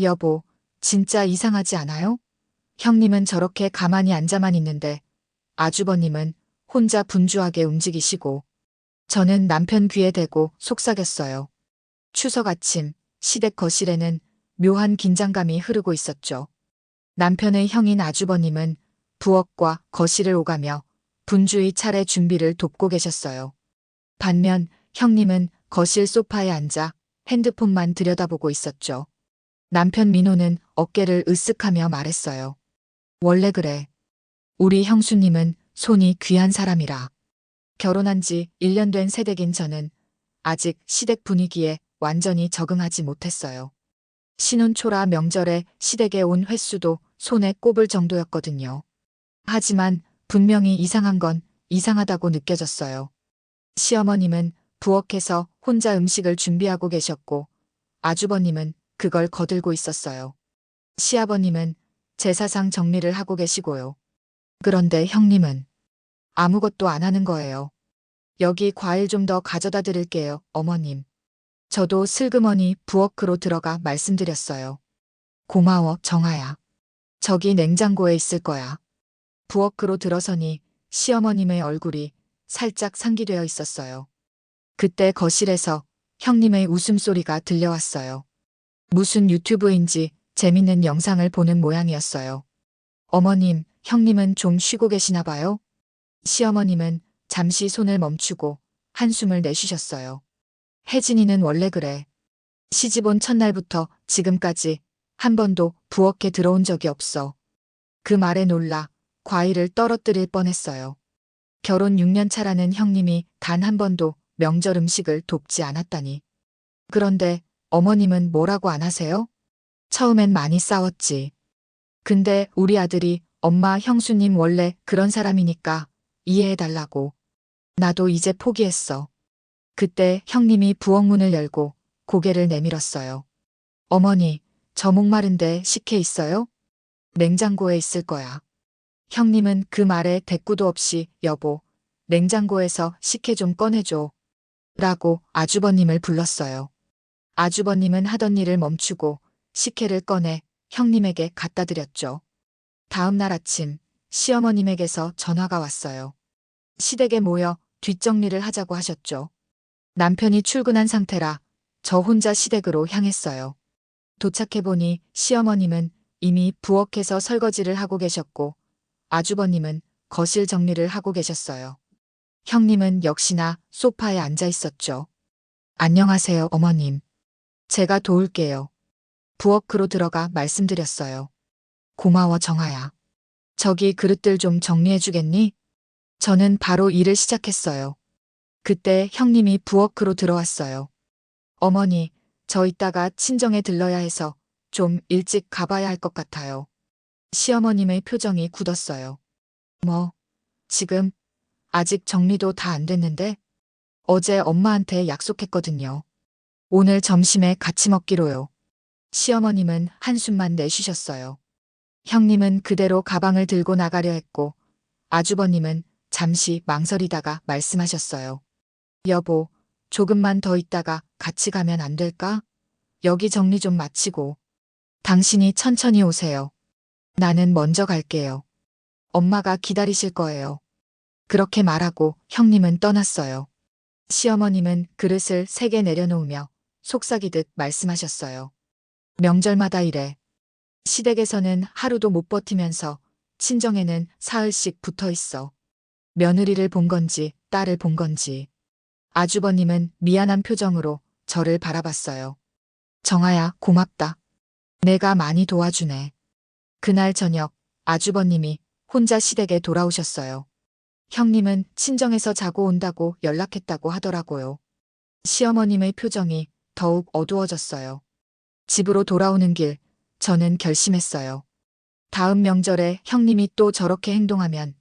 여보, 진짜 이상하지 않아요? 형님은 저렇게 가만히 앉아만 있는데 아주버님은 혼자 분주하게 움직이시고 저는 남편 귀에 대고 속삭였어요. 추석 아침 시댁 거실에는 묘한 긴장감이 흐르고 있었죠. 남편의 형인 아주버님은 부엌과 거실을 오가며 분주히 차례 준비를 돕고 계셨어요. 반면 형님은 거실 소파에 앉아 핸드폰만 들여다보고 있었죠. 남편 민호는 어깨를 으쓱하며 말했어요. 원래 그래. 우리 형수님은 손이 귀한 사람이라. 결혼한 지 1년 된 새댁인 저는 아직 시댁 분위기에 완전히 적응하지 못했어요. 신혼 초라 명절에 시댁에 온 횟수도 손에 꼽을 정도였거든요. 하지만 분명히 이상한 건 이상하다고 느껴졌어요. 시어머님은 부엌에서 혼자 음식을 준비하고 계셨고 아주버님은 그걸 거들고 있었어요. 시아버님은 제사상 정리를 하고 계시고요. 그런데 형님은 아무것도 안 하는 거예요. 여기 과일 좀 더 가져다 드릴게요, 어머님. 저도 슬그머니 부엌으로 들어가 말씀드렸어요. 고마워, 정아야. 저기 냉장고에 있을 거야. 부엌으로 들어서니 시어머님의 얼굴이 살짝 상기되어 있었어요. 그때 거실에서 형님의 웃음소리가 들려왔어요. 무슨 유튜브인지 재밌는 영상을 보는 모양이었어요. 어머님, 형님은 좀 쉬고 계시나 봐요? 시어머님은 잠시 손을 멈추고 한숨을 내쉬셨어요. 혜진이는 원래 그래. 시집 온 첫날부터 지금까지 한 번도 부엌에 들어온 적이 없어. 그 말에 놀라 과일을 떨어뜨릴 뻔했어요. 결혼 6년 차라는 형님이 단 한 번도 명절 음식을 돕지 않았다니. 그런데 어머님은 뭐라고 안 하세요? 처음엔 많이 싸웠지. 근데 우리 아들이 엄마 형수님 원래 그런 사람이니까 이해해달라고. 나도 이제 포기했어. 그때 형님이 부엌 문을 열고 고개를 내밀었어요. 어머니, 저 목마른데 식혜 있어요? 냉장고에 있을 거야. 형님은 그 말에 대꾸도 없이 여보, 냉장고에서 식혜 좀 꺼내줘. 라고 아주버님을 불렀어요. 아주버님은 하던 일을 멈추고 식혜를 꺼내 형님에게 갖다 드렸죠. 다음 날 아침 시어머님에게서 전화가 왔어요. 시댁에 모여 뒷정리를 하자고 하셨죠. 남편이 출근한 상태라 저 혼자 시댁으로 향했어요. 도착해보니 시어머님은 이미 부엌에서 설거지를 하고 계셨고 아주버님은 거실 정리를 하고 계셨어요. 형님은 역시나 소파에 앉아 있었죠. 안녕하세요, 어머님. 제가 도울게요. 부엌으로 들어가 말씀드렸어요. 고마워, 정아야. 저기 그릇들 좀 정리해 주겠니? 저는 바로 일을 시작했어요. 그때 형님이 부엌으로 들어왔어요. 어머니, 저 이따가 친정에 들러야 해서 좀 일찍 가봐야 할 것 같아요. 시어머님의 표정이 굳었어요. 뭐, 지금 아직 정리도 다 안 됐는데? 어제 엄마한테 약속했거든요. 오늘 점심에 같이 먹기로요. 시어머님은 한숨만 내쉬셨어요. 형님은 그대로 가방을 들고 나가려 했고 아주버님은 잠시 망설이다가 말씀하셨어요. 여보, 조금만 더 있다가 같이 가면 안 될까? 여기 정리 좀 마치고. 당신이 천천히 오세요. 나는 먼저 갈게요. 엄마가 기다리실 거예요. 그렇게 말하고 형님은 떠났어요. 시어머님은 그릇을 3개 내려놓으며 속삭이듯 말씀하셨어요. 명절마다 이래. 시댁에서는 하루도 못 버티면서 친정에는 사흘씩 붙어 있어. 며느리를 본 건지 딸을 본 건지. 아주버님은 미안한 표정으로 저를 바라봤어요. 정아야, 고맙다. 내가 많이 도와주네. 그날 저녁 아주버님이 혼자 시댁에 돌아오셨어요. 형님은 친정에서 자고 온다고 연락했다고 하더라고요. 시어머님의 표정이 더욱 어두워졌어요. 집으로 돌아오는 길, 저는 결심했어요. 다음 명절에 형님이 또 저렇게 행동하면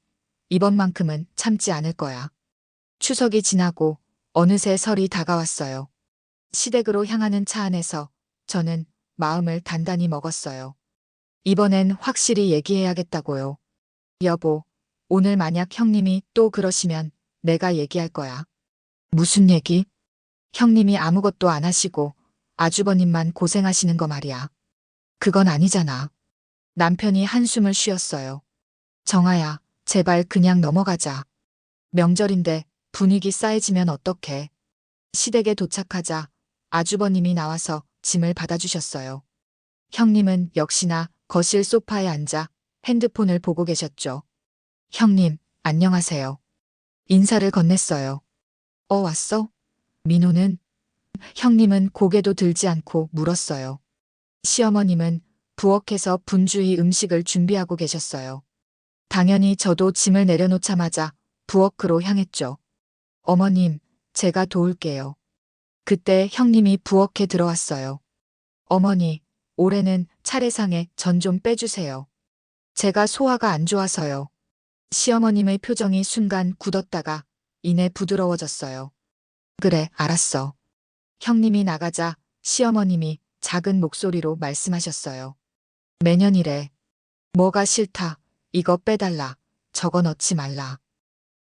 이번만큼은 참지 않을 거야. 추석이 지나고 어느새 설이 다가왔어요. 시댁으로 향하는 차 안에서 저는 마음을 단단히 먹었어요. 이번엔 확실히 얘기해야겠다고요. 여보, 오늘 만약 형님이 또 그러시면 내가 얘기할 거야. 무슨 얘기? 형님이 아무것도 안 하시고 아주버님만 고생하시는 거 말이야. 그건 아니잖아. 남편이 한숨을 쉬었어요. 정아야, 제발 그냥 넘어가자. 명절인데 분위기 싸해지면 어떡해. 시댁에 도착하자 아주버님이 나와서 짐을 받아주셨어요. 형님은 역시나 거실 소파에 앉아 핸드폰을 보고 계셨죠. 형님, 안녕하세요. 인사를 건넸어요. 왔어? 민호는? 형님은 고개도 들지 않고 물었어요. 시어머님은 부엌에서 분주히 음식을 준비하고 계셨어요. 당연히 저도 짐을 내려놓자마자 부엌으로 향했죠. 어머님, 제가 도울게요. 그때 형님이 부엌에 들어왔어요. 어머니, 올해는 차례상에 전 좀 빼주세요. 제가 소화가 안 좋아서요. 시어머님의 표정이 순간 굳었다가 이내 부드러워졌어요. 그래, 알았어. 형님이 나가자 시어머님이 작은 목소리로 말씀하셨어요. 매년 이래. 뭐가 싫다. 이거 빼달라. 저거 넣지 말라.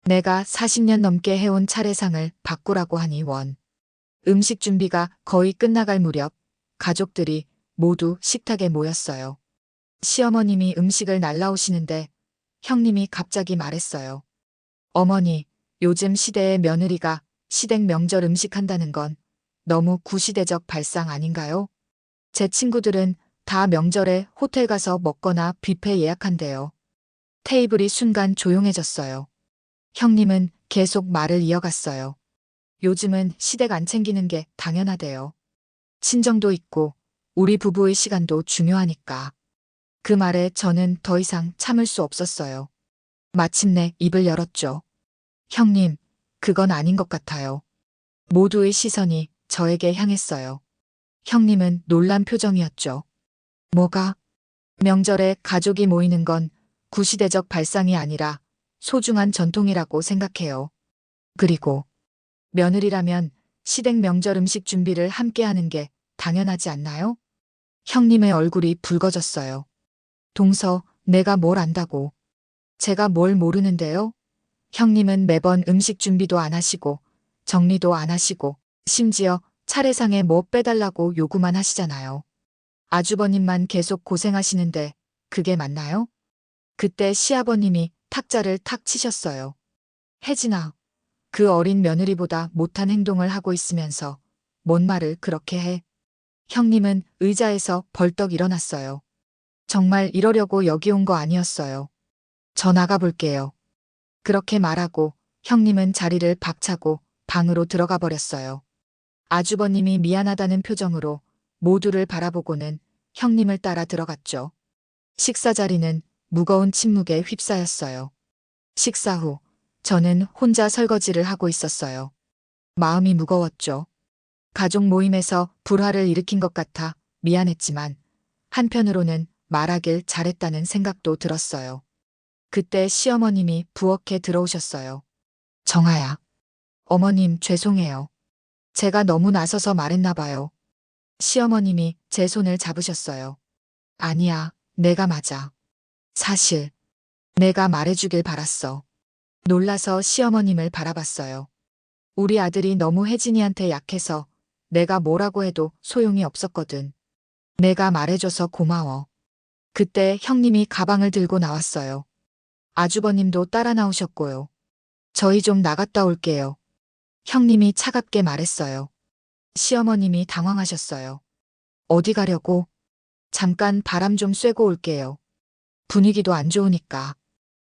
내가 40년 넘게 해온 차례상을 바꾸라고 하니 원. 음식 준비가 거의 끝나갈 무렵 가족들이 모두 식탁에 모였어요. 시어머님이 음식을 날라오시는데 형님이 갑자기 말했어요. 어머니, 요즘 시대의 며느리가 시댁 명절 음식 한다는 건 너무 구시대적 발상 아닌가요? 제 친구들은 다 명절에 호텔 가서 먹거나 뷔페 예약한대요. 테이블이 순간 조용해졌어요. 형님은 계속 말을 이어갔어요. 요즘은 시댁 안 챙기는 게 당연하대요. 친정도 있고 우리 부부의 시간도 중요하니까. 그 말에 저는 더 이상 참을 수 없었어요. 마침내 입을 열었죠. 형님, 그건 아닌 것 같아요. 모두의 시선이 저에게 향했어요. 형님은 놀란 표정이었죠. 뭐가? 명절에 가족이 모이는 건 구시대적 발상이 아니라 소중한 전통이라고 생각해요. 그리고 며느리라면 시댁 명절 음식 준비를 함께 하는 게 당연하지 않나요? 형님의 얼굴이 붉어졌어요. 동서, 내가 뭘 안다고. 제가 뭘 모르는데요? 형님은 매번 음식 준비도 안 하시고 정리도 안 하시고 심지어 차례상에 뭐 빼달라고 요구만 하시잖아요. 아주버님만 계속 고생하시는데 그게 맞나요? 그때 시아버님이 탁자를 탁 치셨어요. 혜진아, 그 어린 며느리보다 못한 행동을 하고 있으면서 뭔 말을 그렇게 해? 형님은 의자에서 벌떡 일어났어요. 정말 이러려고 여기 온 거 아니었어요. 저 나가 볼게요. 그렇게 말하고 형님은 자리를 박차고 방으로 들어가 버렸어요. 아주버님이 미안하다는 표정으로 모두를 바라보고는 형님을 따라 들어갔죠. 식사 자리는 무거운 침묵에 휩싸였어요. 식사 후 저는 혼자 설거지를 하고 있었어요. 마음이 무거웠죠. 가족 모임에서 불화를 일으킨 것 같아 미안했지만 한편으로는 말하길 잘했다는 생각도 들었어요. 그때 시어머님이 부엌에 들어오셨어요. 정아야. 어머님 죄송해요. 제가 너무 나서서 말했나 봐요. 시어머님이 제 손을 잡으셨어요. 아니야, 내가 맞아. 사실 내가 말해주길 바랐어. 놀라서 시어머님을 바라봤어요. 우리 아들이 너무 혜진이한테 약해서 내가 뭐라고 해도 소용이 없었거든. 내가 말해줘서 고마워. 그때 형님이 가방을 들고 나왔어요. 아주버님도 따라 나오셨고요. 저희 좀 나갔다 올게요. 형님이 차갑게 말했어요. 시어머님이 당황하셨어요. 어디 가려고? 잠깐 바람 좀 쐬고 올게요. 분위기도 안 좋으니까.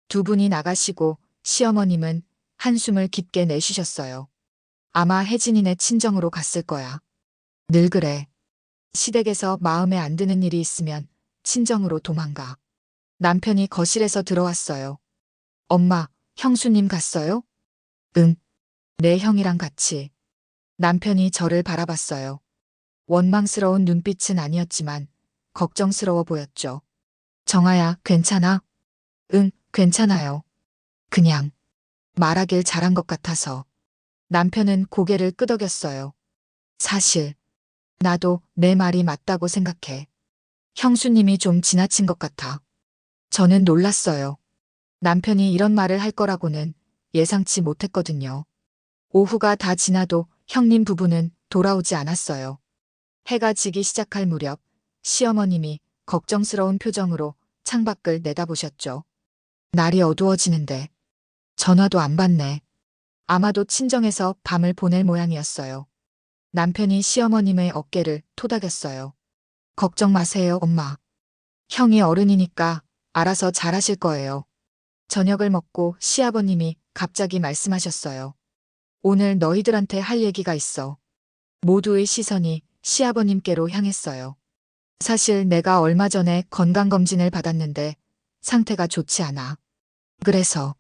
두 분이 나가시고 시어머님은 한숨을 깊게 내쉬셨어요. 아마 혜진이네 친정으로 갔을 거야. 늘 그래. 시댁에서 마음에 안 드는 일이 있으면 친정으로 도망가. 남편이 거실에서 들어왔어요. 엄마, 형수님 갔어요? 응. 내 형이랑 같이. 남편이 저를 바라봤어요. 원망스러운 눈빛은 아니었지만 걱정스러워 보였죠. 정아야, 괜찮아? 응, 괜찮아요. 그냥 말하길 잘한 것 같아서. 남편은 고개를 끄덕였어요. 사실 나도 내 말이 맞다고 생각해. 형수님이 좀 지나친 것 같아. 저는 놀랐어요. 남편이 이런 말을 할 거라고는 예상치 못했거든요. 오후가 다 지나도 형님 부부는 돌아오지 않았어요. 해가 지기 시작할 무렵 시어머님이 걱정스러운 표정으로 창밖을 내다보셨죠. 날이 어두워지는데 전화도 안 받네. 아마도 친정에서 밤을 보낼 모양이었어요. 남편이 시어머님의 어깨를 토닥였어요. 걱정 마세요, 엄마. 형이 어른이니까 알아서 잘하실 거예요. 저녁을 먹고 시아버님이 갑자기 말씀하셨어요. 오늘 너희들한테 할 얘기가 있어. 모두의 시선이 시아버님께로 향했어요. 사실 내가 얼마 전에 건강검진을 받았는데 상태가 좋지 않아. 그래서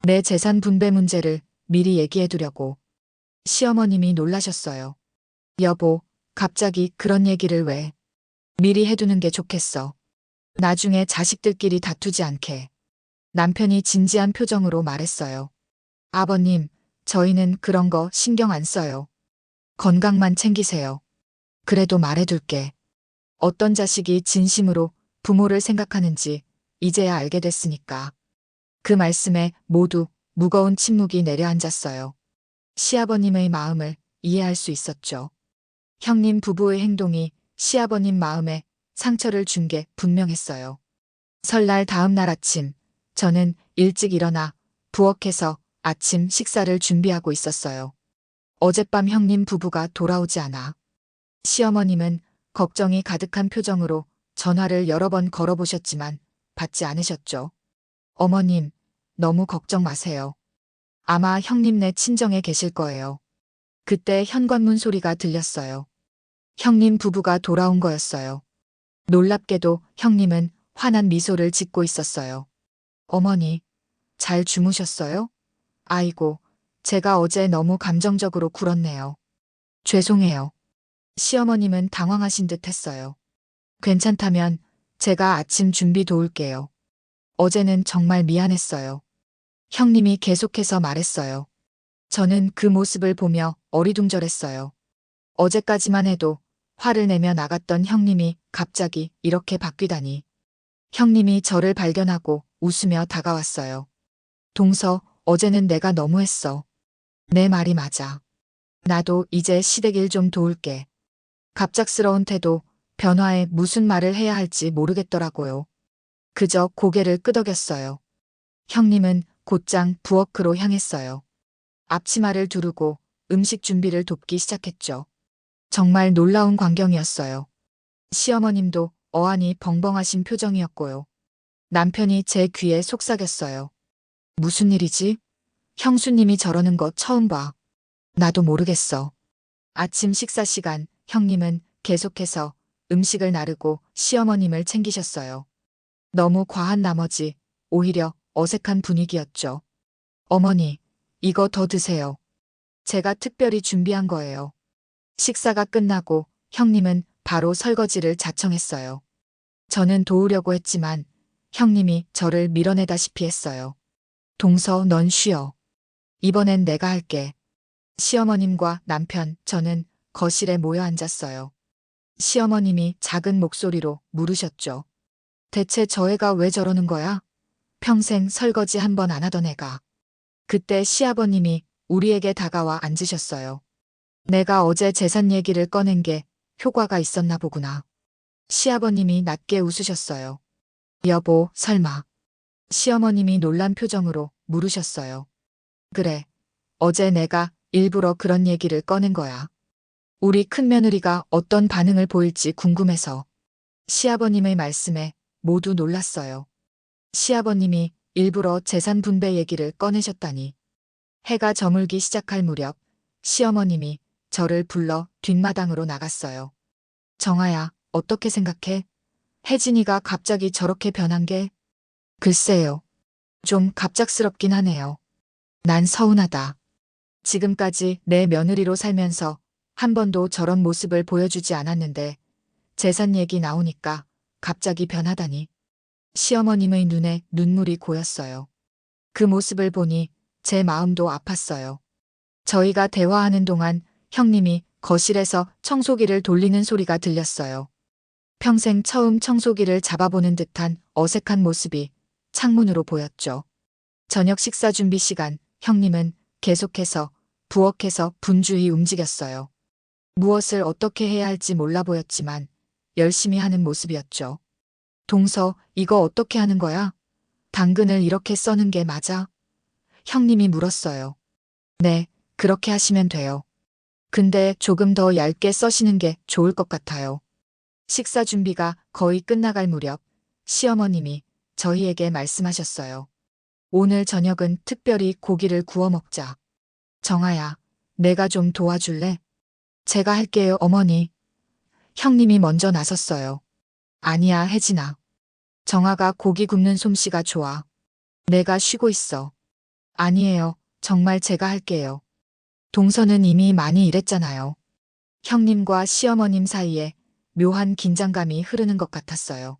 내 재산 분배 문제를 미리 얘기해 두려고. 시어머님이 놀라셨어요. 여보, 갑자기 그런 얘기를 왜? 미리 해두는 게 좋겠어. 나중에 자식들끼리 다투지 않게. 남편이 진지한 표정으로 말했어요. 아버님, 저희는 그런 거 신경 안 써요. 건강만 챙기세요. 그래도 말해둘게. 어떤 자식이 진심으로 부모를 생각하는지 이제야 알게 됐으니까. 그 말씀에 모두 무거운 침묵이 내려앉았어요. 시아버님의 마음을 이해할 수 있었죠. 형님 부부의 행동이 시아버님 마음에 상처를 준 게 분명했어요. 설날 다음 날 아침, 저는 일찍 일어나 부엌에서 아침 식사를 준비하고 있었어요. 어젯밤 형님 부부가 돌아오지 않아 시어머님은 걱정이 가득한 표정으로 전화를 여러 번 걸어보셨지만 받지 않으셨죠. 어머님, 너무 걱정 마세요. 아마 형님네 친정에 계실 거예요. 그때 현관문 소리가 들렸어요. 형님 부부가 돌아온 거였어요. 놀랍게도 형님은 환한 미소를 짓고 있었어요. 어머니, 잘 주무셨어요? 아이고, 제가 어제 너무 감정적으로 굴었네요. 죄송해요. 시어머님은 당황하신 듯 했어요. 괜찮다면 제가 아침 준비 도울게요. 어제는 정말 미안했어요. 형님이 계속해서 말했어요. 저는 그 모습을 보며 어리둥절했어요. 어제까지만 해도 화를 내며 나갔던 형님이 갑자기 이렇게 바뀌다니. 형님이 저를 발견하고 웃으며 다가왔어요. 동서, 어제는 내가 너무했어. 내 말이 맞아. 나도 이제 시댁 일 좀 도울게. 갑작스러운 태도, 변화에 무슨 말을 해야 할지 모르겠더라고요. 그저 고개를 끄덕였어요. 형님은 곧장 부엌으로 향했어요. 앞치마를 두르고 음식 준비를 돕기 시작했죠. 정말 놀라운 광경이었어요. 시어머님도 어안이 벙벙하신 표정이었고요. 남편이 제 귀에 속삭였어요. 무슨 일이지? 형수님이 저러는 거 처음 봐. 나도 모르겠어. 아침 식사 시간, 형님은 계속해서 음식을 나르고 시어머님을 챙기셨어요. 너무 과한 나머지 오히려 어색한 분위기였죠. 어머니, 이거 더 드세요. 제가 특별히 준비한 거예요. 식사가 끝나고 형님은 바로 설거지를 자청했어요. 저는 도우려고 했지만 형님이 저를 밀어내다시피 했어요. 동서, 넌 쉬어. 이번엔 내가 할게. 시어머님과 남편, 저는 거실에 모여 앉았어요. 시어머님이 작은 목소리로 물으셨죠. 대체 저 애가 왜 저러는 거야? 평생 설거지 한 번 안 하던 애가. 그때 시아버님이 우리에게 다가와 앉으셨어요. 내가 어제 재산 얘기를 꺼낸 게 효과가 있었나 보구나. 시아버님이 낮게 웃으셨어요. 여보, 설마. 시어머님이 놀란 표정으로 물으셨어요. 그래. 어제 내가 일부러 그런 얘기를 꺼낸 거야. 우리 큰며느리가 어떤 반응을 보일지 궁금해서. 시아버님의 말씀에 모두 놀랐어요. 시아버님이 일부러 재산 분배 얘기를 꺼내셨다니. 해가 저물기 시작할 무렵 시어머님이 저를 불러 뒷마당으로 나갔어요. 정아야, 어떻게 생각해? 혜진이가 갑자기 저렇게 변한 게? 글쎄요. 좀 갑작스럽긴 하네요. 난 서운하다. 지금까지 내 며느리로 살면서 한 번도 저런 모습을 보여주지 않았는데 재산 얘기 나오니까 갑자기 변하다니. 시어머님의 눈에 눈물이 고였어요. 그 모습을 보니 제 마음도 아팠어요. 저희가 대화하는 동안 형님이 거실에서 청소기를 돌리는 소리가 들렸어요. 평생 처음 청소기를 잡아보는 듯한 어색한 모습이 창문으로 보였죠. 저녁 식사 준비 시간, 형님은 계속해서 부엌에서 분주히 움직였어요. 무엇을 어떻게 해야 할지 몰라 보였지만 열심히 하는 모습이었죠. 동서, 이거 어떻게 하는 거야? 당근을 이렇게 써는 게 맞아? 형님이 물었어요. 네, 그렇게 하시면 돼요. 근데 조금 더 얇게 써시는 게 좋을 것 같아요. 식사 준비가 거의 끝나갈 무렵 시어머님이 저희에게 말씀하셨어요. 오늘 저녁은 특별히 고기를 구워 먹자. 정아야, 내가 좀 도와줄래? 제가 할게요, 어머니. 형님이 먼저 나섰어요. 아니야, 혜진아. 정아가 고기 굽는 솜씨가 좋아. 내가 쉬고 있어. 아니에요. 정말 제가 할게요. 동서는 이미 많이 일했잖아요. 형님과 시어머님 사이에 묘한 긴장감이 흐르는 것 같았어요.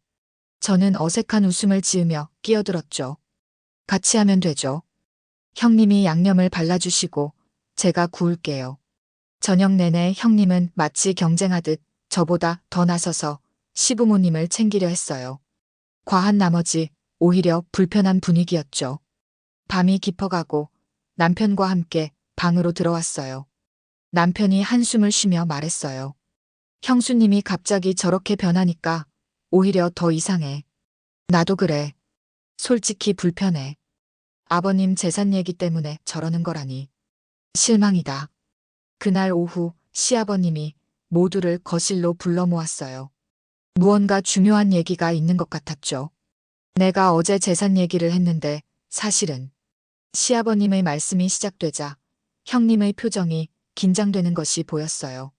저는 어색한 웃음을 지으며 끼어들었죠. 같이 하면 되죠. 형님이 양념을 발라주시고 제가 구울게요. 저녁 내내 형님은 마치 경쟁하듯 저보다 더 나서서 시부모님을 챙기려 했어요. 과한 나머지 오히려 불편한 분위기였죠. 밤이 깊어가고 남편과 함께 방으로 들어왔어요. 남편이 한숨을 쉬며 말했어요. 형수님이 갑자기 저렇게 변하니까 오히려 더 이상해. 나도 그래. 솔직히 불편해. 아버님 재산 얘기 때문에 저러는 거라니. 실망이다. 그날 오후 시아버님이 모두를 거실로 불러 모았어요. 무언가 중요한 얘기가 있는 것 같았죠. 내가 어제 재산 얘기를 했는데 사실은 시아버님의 말씀이 시작되자 형님의 표정이 긴장되는 것이 보였어요.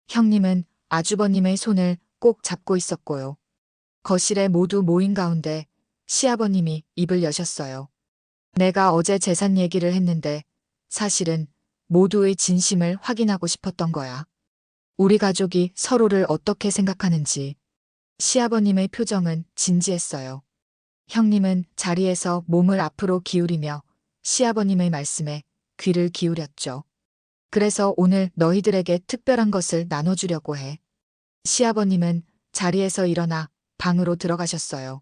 형님은 아주버님의 손을 꼭 잡고 있었고요. 거실에 모두 모인 가운데 시아버님이 입을 여셨어요. 내가 어제 재산 얘기를 했는데 사실은 모두의 진심을 확인하고 싶었던 거야. 우리 가족이 서로를 어떻게 생각하는지. 시아버님의 표정은 진지했어요. 형님은 자리에서 몸을 앞으로 기울이며 시아버님의 말씀에 귀를 기울였죠. 그래서 오늘 너희들에게 특별한 것을 나눠주려고 해. 시아버님은 자리에서 일어나 방으로 들어가셨어요.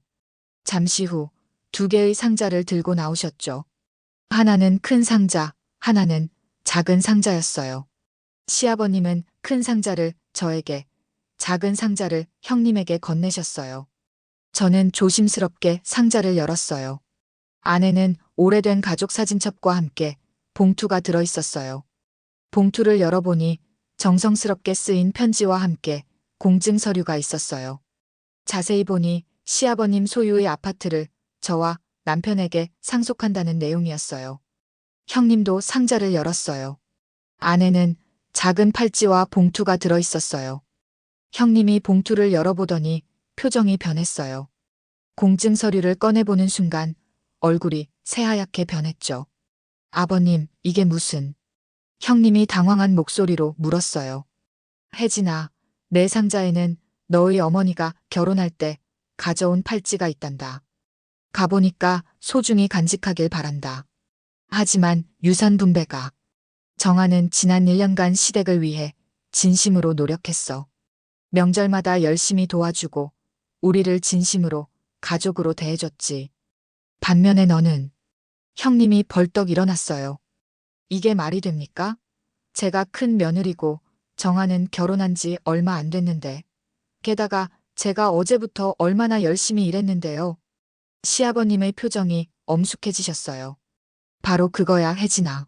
잠시 후 2개의 상자를 들고 나오셨죠. 하나는 큰 상자, 하나는 작은 상자였어요. 시아버님은 큰 상자를 저에게, 작은 상자를 형님에게 건네셨어요. 저는 조심스럽게 상자를 열었어요. 안에는 오래된 가족 사진첩과 함께 봉투가 들어 있었어요. 봉투를 열어보니 정성스럽게 쓰인 편지와 함께 공증 서류가 있었어요. 자세히 보니 시아버님 소유의 아파트를 저와 남편에게 상속한다는 내용이었어요. 형님도 상자를 열었어요. 안에는 작은 팔찌와 봉투가 들어 있었어요. 형님이 봉투를 열어보더니 표정이 변했어요. 공증 서류를 꺼내보는 순간 얼굴이 새하얗게 변했죠. 아버님, 이게 무슨... 형님이 당황한 목소리로 물었어요. 혜진아, 내 상자에는 너희 어머니가 결혼할 때 가져온 팔찌가 있단다. 가보니까 소중히 간직하길 바란다. 하지만 유산 분배가... 정아는 지난 1년간 시댁을 위해 진심으로 노력했어. 명절마다 열심히 도와주고 우리를 진심으로 가족으로 대해줬지. 반면에 너는... 형님이 벌떡 일어났어요. 이게 말이 됩니까? 제가 큰 며느리고 정아는 결혼한 지 얼마 안 됐는데. 게다가 제가 어제부터 얼마나 열심히 일했는데요. 시아버님의 표정이 엄숙해지셨어요. 바로 그거야, 혜진아.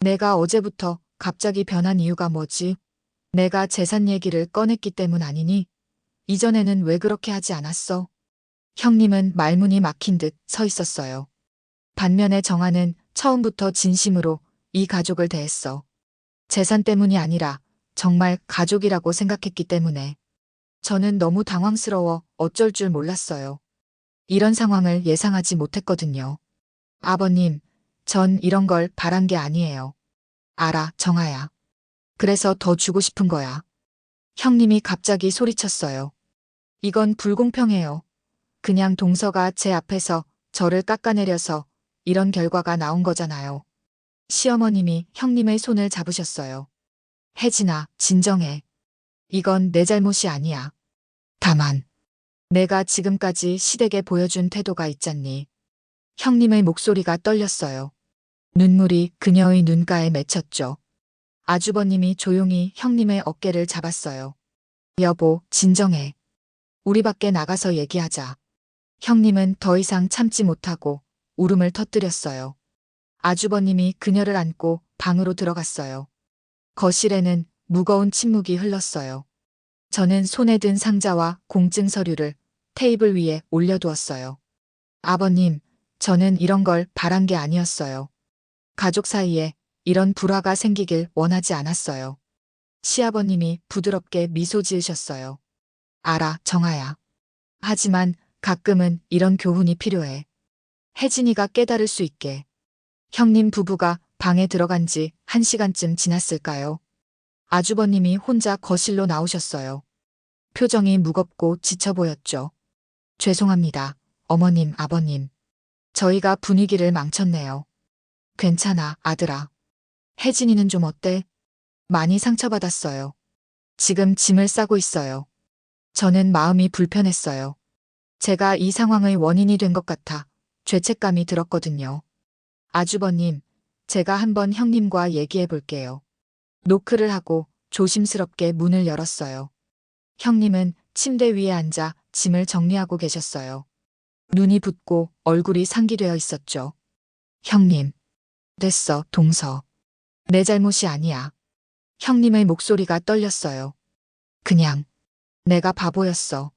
내가 어제부터 갑자기 변한 이유가 뭐지? 내가 재산 얘기를 꺼냈기 때문 아니니? 이전에는 왜 그렇게 하지 않았어? 형님은 말문이 막힌 듯 서 있었어요. 반면에 정아는 처음부터 진심으로 이 가족을 대했어. 재산 때문이 아니라 정말 가족이라고 생각했기 때문에. 저는 너무 당황스러워 어쩔 줄 몰랐어요. 이런 상황을 예상하지 못했거든요. 아버님, 전 이런 걸 바란 게 아니에요. 알아, 정아야. 그래서 더 주고 싶은 거야. 형님이 갑자기 소리쳤어요. 이건 불공평해요. 그냥 동서가 제 앞에서 저를 깎아내려서 이런 결과가 나온 거잖아요. 시어머님이 형님의 손을 잡으셨어요. 혜진아, 진정해. 이건 내 잘못이 아니야. 다만, 내가 지금까지 시댁에 보여준 태도가 있잖니. 형님의 목소리가 떨렸어요. 눈물이 그녀의 눈가에 맺혔죠. 아주버님이 조용히 형님의 어깨를 잡았어요. 여보, 진정해. 우리 밖에 나가서 얘기하자. 형님은 더 이상 참지 못하고 울음을 터뜨렸어요. 아주버님이 그녀를 안고 방으로 들어갔어요. 거실에는 무거운 침묵이 흘렀어요. 저는 손에 든 상자와 공증 서류를 테이블 위에 올려두었어요. 아버님, 저는 이런 걸 바란 게 아니었어요. 가족 사이에 이런 불화가 생기길 원하지 않았어요. 시아버님이 부드럽게 미소 지으셨어요. 알아, 정아야. 하지만 가끔은 이런 교훈이 필요해. 혜진이가 깨달을 수 있게. 형님 부부가 방에 들어간 지 1시간쯤 지났을까요? 아주버님이 혼자 거실로 나오셨어요. 표정이 무겁고 지쳐 보였죠. 죄송합니다. 어머님, 아버님. 저희가 분위기를 망쳤네요. 괜찮아, 아들아. 혜진이는 좀 어때? 많이 상처받았어요. 지금 짐을 싸고 있어요. 저는 마음이 불편했어요. 제가 이 상황의 원인이 된 것 같아 죄책감이 들었거든요. 아주버님, 제가 한번 형님과 얘기해 볼게요. 노크를 하고 조심스럽게 문을 열었어요. 형님은 침대 위에 앉아 짐을 정리하고 계셨어요. 눈이 붓고 얼굴이 상기되어 있었죠. 형님. 됐어, 동서. 내 잘못이 아니야. 형님의 목소리가 떨렸어요. 그냥 내가 바보였어.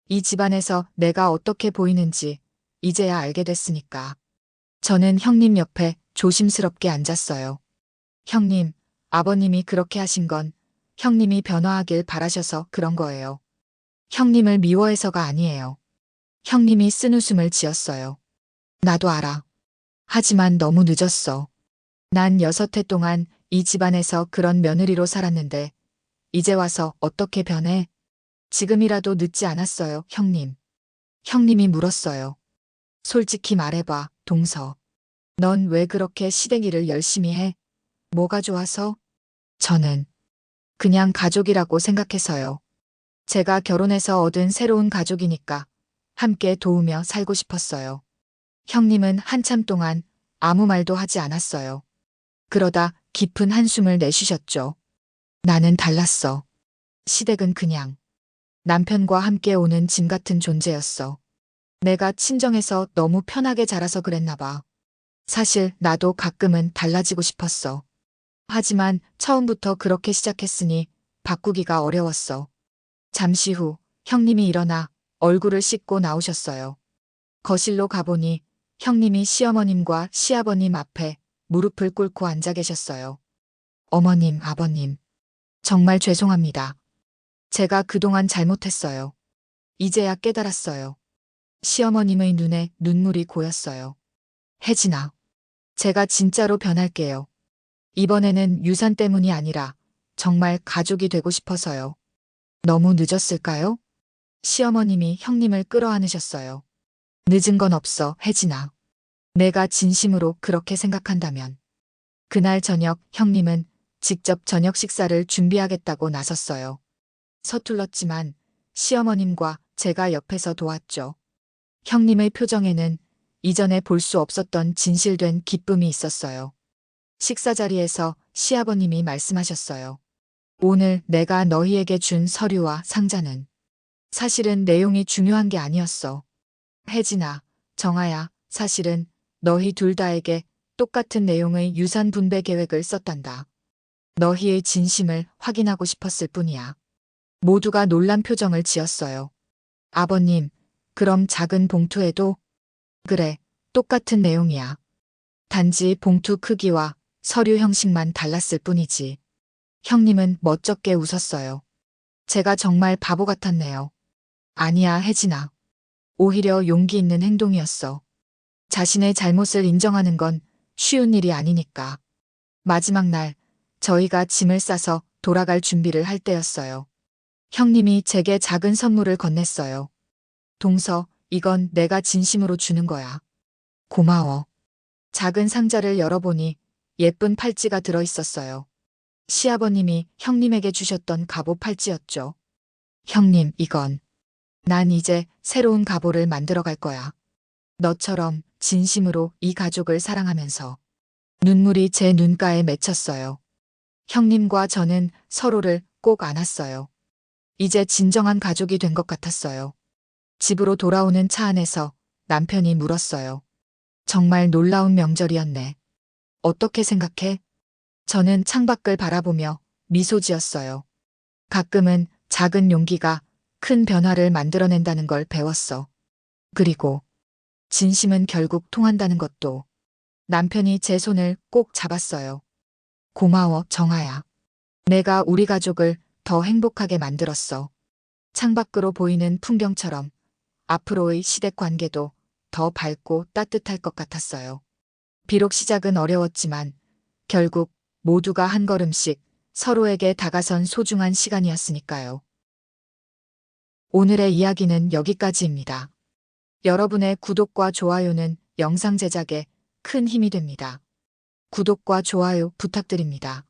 이 집안에서 내가 어떻게 보이는지 이제야 알게 됐으니까. 저는 형님 옆에 조심스럽게 앉았어요. 형님, 아버님이 그렇게 하신 건 형님이 변화하길 바라셔서 그런 거예요. 형님을 미워해서가 아니에요. 형님이 쓴웃음을 지었어요. 나도 알아. 하지만 너무 늦었어. 난 6해 동안 이 집안에서 그런 며느리로 살았는데 이제 와서 어떻게 변해? 지금이라도 늦지 않았어요, 형님. 형님이 물었어요. 솔직히 말해봐, 동서. 넌 왜 그렇게 시댁일을 열심히 해? 뭐가 좋아서? 저는 그냥 가족이라고 생각해서요. 제가 결혼해서 얻은 새로운 가족이니까 함께 도우며 살고 싶었어요. 형님은 한참 동안 아무 말도 하지 않았어요. 그러다 깊은 한숨을 내쉬셨죠. 나는 달랐어. 시댁은 그냥 남편과 함께 오는 짐 같은 존재였어. 내가 친정에서 너무 편하게 자라서 그랬나 봐. 사실 나도 가끔은 달라지고 싶었어. 하지만 처음부터 그렇게 시작했으니 바꾸기가 어려웠어. 잠시 후 형님이 일어나 얼굴을 씻고 나오셨어요. 거실로 가보니 형님이 시어머님과 시아버님 앞에 무릎을 꿇고 앉아 계셨어요. 어머님, 아버님. 정말 죄송합니다. 제가 그동안 잘못했어요. 이제야 깨달았어요. 시어머님의 눈에 눈물이 고였어요. 혜진아, 제가 진짜로 변할게요. 이번에는 유산 때문이 아니라 정말 가족이 되고 싶어서요. 너무 늦었을까요? 시어머님이 형님을 끌어안으셨어요. 늦은 건 없어, 혜진아. 내가 진심으로 그렇게 생각한다면. 그날 저녁 형님은 직접 저녁 식사를 준비하겠다고 나섰어요. 서툴렀지만 시어머님과 제가 옆에서 도왔죠. 형님의 표정에는 이전에 볼 수 없었던 진실된 기쁨이 있었어요. 식사 자리에서 시아버님이 말씀하셨어요. 오늘 내가 너희에게 준 서류와 상자는 사실은 내용이 중요한 게 아니었어. 혜진아, 정아야, 사실은 너희 둘 다에게 똑같은 내용의 유산 분배 계획을 썼단다. 너희의 진심을 확인하고 싶었을 뿐이야. 모두가 놀란 표정을 지었어요. 아버님, 그럼 작은 봉투에도? 그래, 똑같은 내용이야. 단지 봉투 크기와 서류 형식만 달랐을 뿐이지. 형님은 멋쩍게 웃었어요. 제가 정말 바보 같았네요. 아니야, 혜진아. 오히려 용기 있는 행동이었어. 자신의 잘못을 인정하는 건 쉬운 일이 아니니까. 마지막 날, 저희가 짐을 싸서 돌아갈 준비를 할 때였어요. 형님이 제게 작은 선물을 건넸어요. 동서, 이건 내가 진심으로 주는 거야. 고마워. 작은 상자를 열어보니 예쁜 팔찌가 들어 있었어요. 시아버님이 형님에게 주셨던 갑오 팔찌였죠. 형님, 이건. 난 이제 새로운 갑오를 만들어 갈 거야. 너처럼 진심으로 이 가족을 사랑하면서. 눈물이 제 눈가에 맺혔어요. 형님과 저는 서로를 꼭 안았어요. 이제 진정한 가족이 된 것 같았어요. 집으로 돌아오는 차 안에서 남편이 물었어요. 정말 놀라운 명절이었네. 어떻게 생각해? 저는 창밖을 바라보며 미소 지었어요. 가끔은 작은 용기가 큰 변화를 만들어낸다는 걸 배웠어. 그리고 진심은 결국 통한다는 것도. 남편이 제 손을 꼭 잡았어요. 고마워, 정아야. 내가 우리 가족을 더 행복하게 만들었어. 창밖으로 보이는 풍경처럼 앞으로의 시댁 관계도 더 밝고 따뜻할 것 같았어요. 비록 시작은 어려웠지만 결국 모두가 한 걸음씩 서로에게 다가선 소중한 시간이었으니까요. 오늘의 이야기는 여기까지입니다. 여러분의 구독과 좋아요는 영상 제작에 큰 힘이 됩니다. 구독과 좋아요 부탁드립니다.